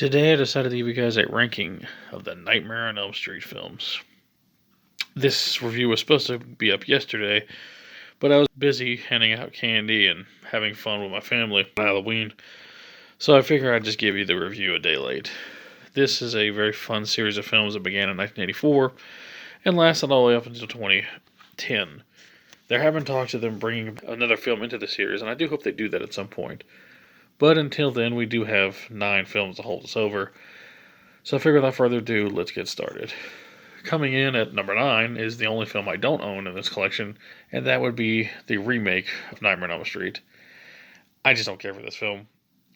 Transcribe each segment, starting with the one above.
Today I decided to give you guys a ranking of the Nightmare on Elm Street films. This review was supposed to be up yesterday, but I was busy handing out candy and having fun with my family on Halloween, so I figured I'd just give you the review a day late. This is a very fun series of films that began in 1984 and lasted all the way up until 2010. There have been talks of them bringing another film into the series, and I do hope they do that at some point. But until then, we do have 9 films to hold us over. So I figure without further ado, let's get started. Coming in at number 9 is the only film I don't own in this collection, and that would be the remake of Nightmare on Elm Street. I just don't care for this film.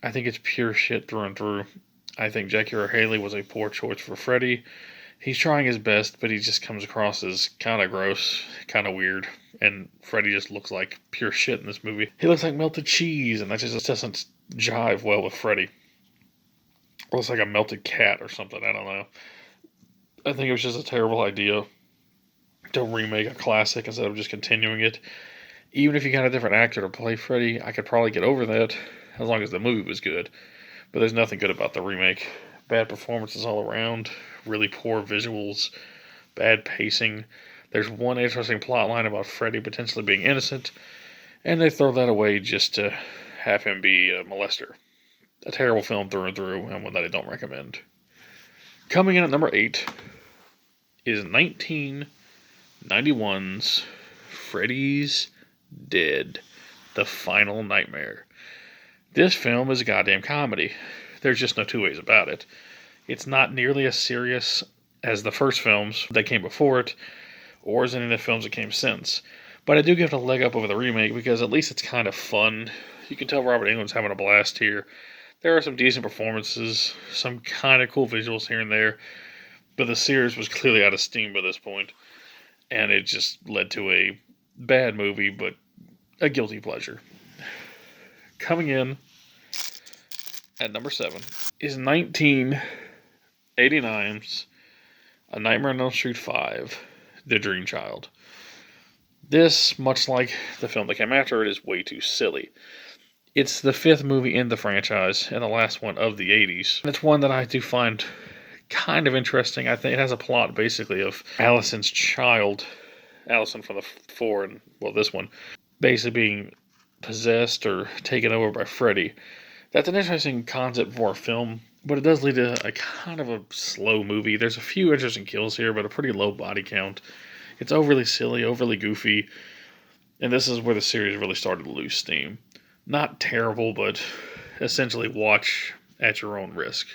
I think it's pure shit through and through. I think Jackie Earle Haley was a poor choice for Freddy. He's trying his best, but he just comes across as kind of gross, kind of weird, and Freddy just looks like pure shit in this movie. He looks like melted cheese, and that just doesn't jive well with Freddy. Looks like a melted cat or something, I don't know. I think it was just a terrible idea to remake a classic instead of just continuing it. Even if you got a different actor to play Freddy, I could probably get over that as long as the movie was good. But there's nothing good about the remake. Bad performances all around, really poor visuals, bad pacing. There's one interesting plot line about Freddy potentially being innocent, and they throw that away just to have him be a molester. A terrible film through and through, and one that I don't recommend. Coming in at number 8 is 1991's Freddy's Dead, The Final Nightmare. This film is a goddamn comedy. There's just no two ways about it. It's not nearly as serious as the first films that came before it, or as any of the films that came since. But I do give it a leg up over the remake because at least it's kind of fun. You can tell Robert Englund's having a blast here. There are some decent performances, some kind of cool visuals here and there, but the series was clearly out of steam by this point, and it just led to a bad movie, but a guilty pleasure. Coming in at number 7 is 1989's A Nightmare on Elm Street 5, The Dream Child. This, much like the film that came after it, is way too silly. It's the 5th movie in the franchise and the last one of the 80s. It's one that I do find kind of interesting. I think it has a plot basically of Allison's child, Allison from the 4 and, well, this one, basically being possessed or taken over by Freddy. That's an interesting concept for a film, but it does lead to a kind of a slow movie. There's a few interesting kills here, but a pretty low body count. It's overly silly, overly goofy, and this is where the series really started to lose steam. Not terrible, but essentially watch at your own risk.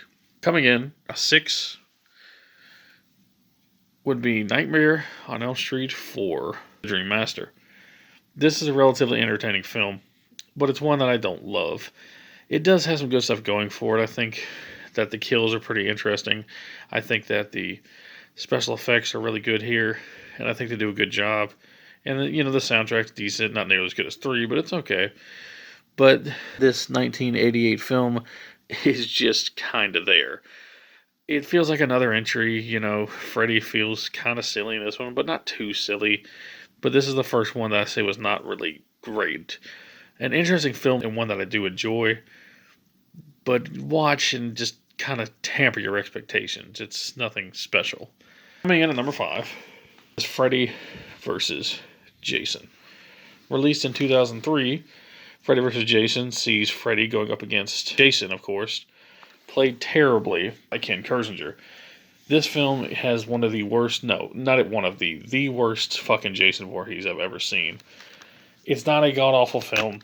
Coming in, a 6 would be Nightmare on Elm Street 4, The Dream Master. This is a relatively entertaining film, but it's one that I don't love. It does have some good stuff going for it. I think that the kills are pretty interesting. I think that the special effects are really good here, and I think they do a good job. And, the soundtrack's decent, not nearly as good as 3, but it's okay. But this 1988 film is just kind of there. It feels like another entry, Freddy feels kind of silly in this one, but not too silly. But this is the first one that I say was not really great. An interesting film and one that I do enjoy, but watch and just kind of tamper your expectations. It's nothing special. Coming in at number 5 is Freddy vs. Jason. Released in 2003, Freddy vs. Jason sees Freddy going up against Jason, of course, played terribly by Ken Kirzinger. This film has one of the worst, no, not one of the worst fucking Jason Voorhees I've ever seen. It's not a god-awful film,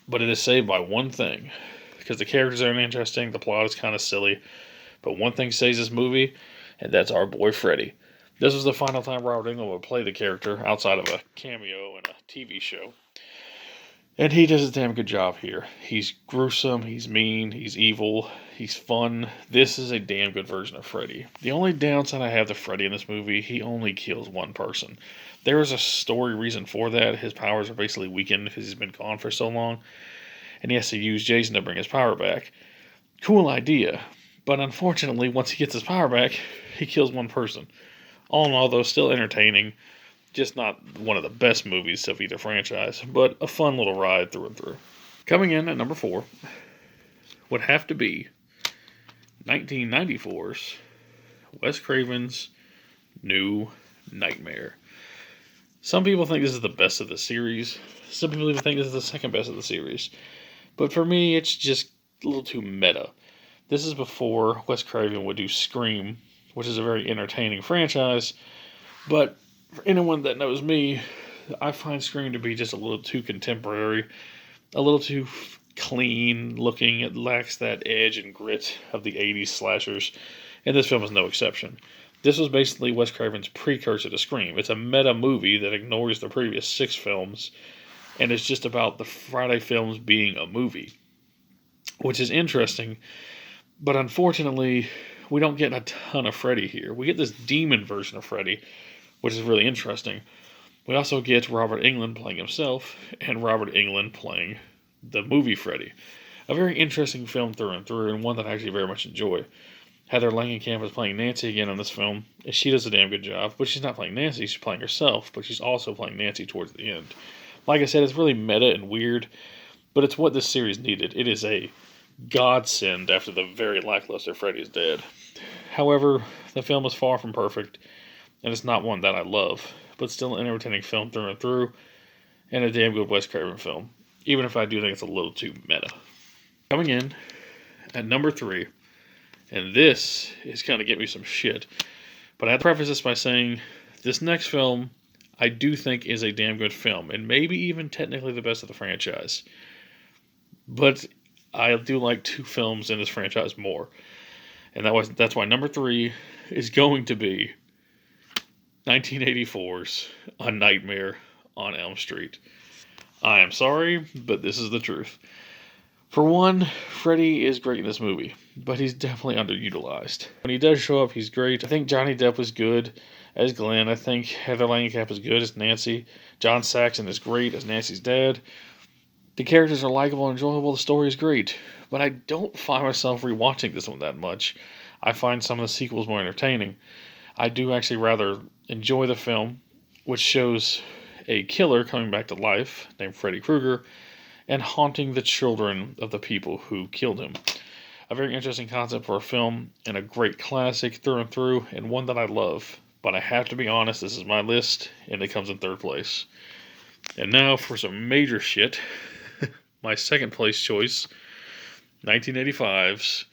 but it is saved by one thing. Because the characters aren't interesting, the plot is kind of silly, but one thing saves this movie, and that's our boy Freddy. This was the final time Robert Englund would play the character outside of a cameo in a TV show. And he does a damn good job here. He's gruesome, he's mean, he's evil, he's fun. This is a damn good version of Freddy. The only downside I have to Freddy in this movie, he only kills one person. There is a story reason for that. His powers are basically weakened because he's been gone for so long. And he has to use Jason to bring his power back. Cool idea. But unfortunately, once he gets his power back, he kills one person. All in all, though, still entertaining. Just not one of the best movies of either franchise, but a fun little ride through and through. Coming in at number 4 would have to be 1994's Wes Craven's New Nightmare. Some people think this is the best of the series. Some people even think this is the second best of the series. But for me, it's just a little too meta. This is before Wes Craven would do Scream, which is a very entertaining franchise. But for anyone that knows me, I find Scream to be just a little too contemporary, a little too clean looking. It lacks that edge and grit of the 80s slashers, and this film is no exception. This was basically Wes Craven's precursor to Scream. It's a meta movie that ignores the previous 6 films, and it's just about the Friday films being a movie, which is interesting, but unfortunately, we don't get a ton of Freddy here. We get this demon version of Freddy, which is really interesting. We also get Robert Englund playing himself, and Robert Englund playing the movie Freddy. A very interesting film through and through, and one that I actually very much enjoy. Heather Langenkamp is playing Nancy again in this film, and she does a damn good job, but she's not playing Nancy, she's playing herself, but she's also playing Nancy towards the end. Like I said, it's really meta and weird, but it's what this series needed. It is a godsend after the very lackluster Freddy's Dead. However, the film is far from perfect, and it's not one that I love, but still an entertaining film through and through, and a damn good Wes Craven film, even if I do think it's a little too meta. Coming in at number 3, and this is going to get me some shit, but I have to preface this by saying this next film I do think is a damn good film, and maybe even technically the best of the franchise. But I do like 2 films in this franchise more, and that's why number 3 is going to be 1984's A Nightmare on Elm Street. I am sorry, but this is the truth. For one, Freddy is great in this movie, but he's definitely underutilized. When he does show up, he's great. I think Johnny Depp was good as Glenn. I think Heather Langenkamp is good as Nancy. John Saxon is great as Nancy's dad. The characters are likable and enjoyable. The story is great. But I don't find myself rewatching this one that much. I find some of the sequels more entertaining. I do actually rather enjoy the film, which shows a killer coming back to life named Freddy Krueger and haunting the children of the people who killed him. A very interesting concept for a film and a great classic through and through, and one that I love. But I have to be honest, this is my list, and it comes in 3rd place. And now for some major shit. My 2nd place choice, 1985's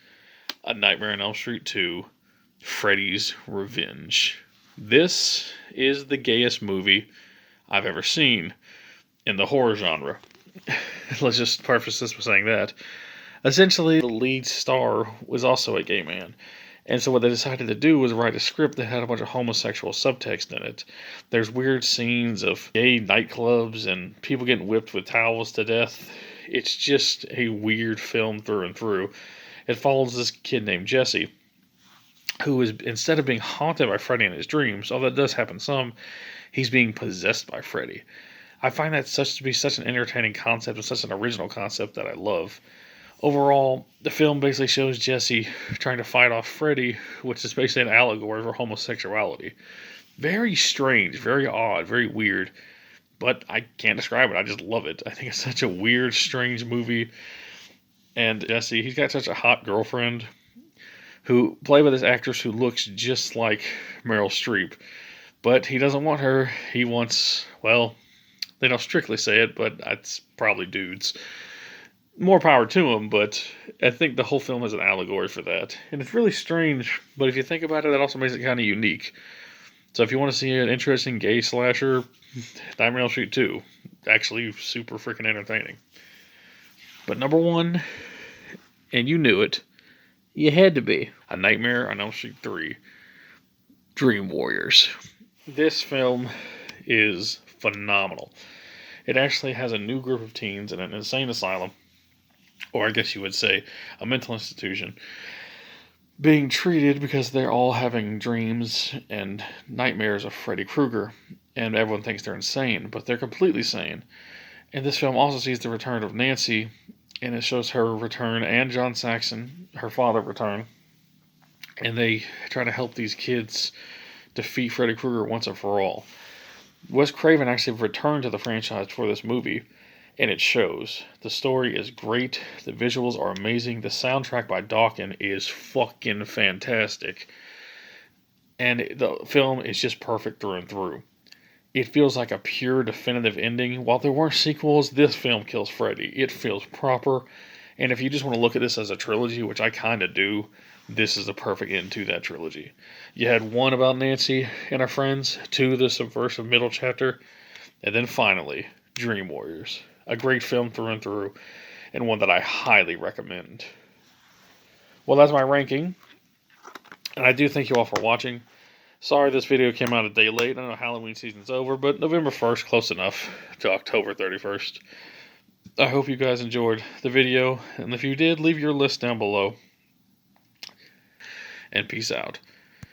A Nightmare on Elm Street 2, Freddy's Revenge. This is the gayest movie I've ever seen in the horror genre. Let's just preface this by saying that. Essentially, the lead star was also a gay man. And so what they decided to do was write a script that had a bunch of homosexual subtext in it. There's weird scenes of gay nightclubs and people getting whipped with towels to death. It's just a weird film through and through. It follows this kid named Jesse, who is, instead of being haunted by Freddy in his dreams, although that does happen some, he's being possessed by Freddy. I find that to be such an entertaining concept and such an original concept that I love. Overall, the film basically shows Jesse trying to fight off Freddy, which is basically an allegory for homosexuality. Very strange, very odd, very weird, but I can't describe it. I just love it. I think it's such a weird, strange movie. And Jesse, he's got such a hot girlfriend who played by this actress who looks just like Meryl Streep. But he doesn't want her. He wants, well, they don't strictly say it, but it's probably dudes. More power to him, but I think the whole film is an allegory for that. And it's really strange, but if you think about it, that also makes it kind of unique. So if you want to see an interesting gay slasher, Nightmare on Elm Street 2. Actually super freaking entertaining. But number 1, and you knew it, you had to be, A Nightmare on Elm Street 3, Dream Warriors. This film is phenomenal. It actually has a new group of teens in an insane asylum, or I guess you would say a mental institution, being treated because they're all having dreams and nightmares of Freddy Krueger, and everyone thinks they're insane, but they're completely sane. And this film also sees the return of Nancy, and it shows her return and John Saxon, her father, return, and they try to help these kids defeat Freddy Krueger once and for all. Wes Craven actually returned to the franchise for this movie, and it shows. The story is great, the visuals are amazing, the soundtrack by Dawkins is fucking fantastic, and the film is just perfect through and through. It feels like a pure, definitive ending. While there weren't sequels, this film kills Freddy. It feels proper, and if you just want to look at this as a trilogy, which I kind of do, this is the perfect end to that trilogy. You had one about Nancy and her friends, two, the subversive middle chapter, and then finally, Dream Warriors. A great film through and through, and one that I highly recommend. Well, that's my ranking, and I do thank you all for watching. Sorry this video came out a day late. I know Halloween season's over, but November 1st, close enough to October 31st. I hope you guys enjoyed the video, and if you did, leave your list down below. And peace out.